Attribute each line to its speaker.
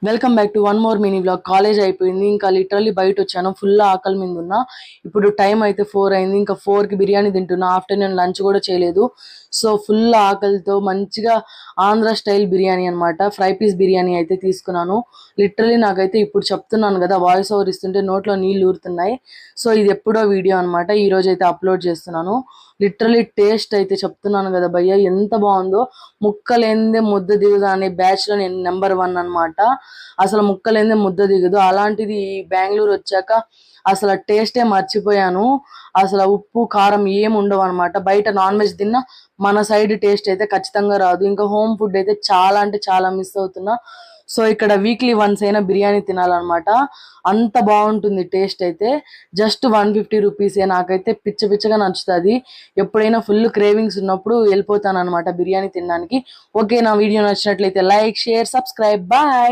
Speaker 1: Welcome back to one more mini blog. College అయిపోయింది, ఇంకా literally బయట వచ్చాను. ఫుల్ ఆకలి మీద ఉన్నా. ఇప్పుడు టైం అయితే 4 అయింది. ఇంకా 4కి బిర్యానీ తింటున్నా. ఆఫ్టర్నూన్ లంచ్ కూడా చేయలేదు. సో ఫుల్ ఆకలితో మంచిగా ఆంధ్ర స్టైల్ బిర్యానీ అనమాట, ఫ్రై పీస్ బిర్యానీ అయితే తీసుకున్నాను. లిటరల్లీ నాకైతే ఇప్పుడు చెప్తున్నాను కదా, వాయిస్ ఓవర్ ఇస్తుంటే నోట్లో నీళ్ళు ఊరుతున్నాయి. సో ఇది ఎప్పుడో వీడియో అనమాట, ఈ రోజు అయితే అప్లోడ్ చేస్తున్నాను. లిటరల్లీ టేస్ట్ అయితే చెప్తున్నాను కదా భయ్య, ఎంత బాగుందో. ముక్కలేందే ముద్ద దిగుదా అనే బ్యాచ్ లో నేను నెంబర్ 1 అనమాట. అసలు ముక్కలేందే ముద్ద దిగదు. అలాంటిది బెంగళూరు వచ్చాక అసలు టేస్టే మర్చిపోయాను. అసలు ఉప్పు కారం ఏం ఉండవు అనమాట. బయట నాన్ వెజ్ తిన్నా మన సైడ్ టేస్ట్ అయితే ఖచ్చితంగా రాదు. ఇంకా హోమ్ ఫుడ్ అయితే చాలా అంటే చాలా మిస్ అవుతున్నా. సో ఇక్కడ వీక్లీ వన్స్ అయినా బిర్యానీ తినాలన్నమాట, అంత బాగుంటుంది టేస్ట్ అయితే. జస్ట్ 150 రూపీసే. నాకైతే పిచ్చ పిచ్చగా నచ్చుతుంది. ఎప్పుడైనా ఫుల్ క్రేవింగ్స్ ఉన్నప్పుడు వెళ్ళిపోతాను అనమాట బిర్యానీ తినడానికి. ఓకే, నా వీడియో నచ్చినట్లయితే లైక్, షేర్, సబ్స్క్రైబ్. బాయ్.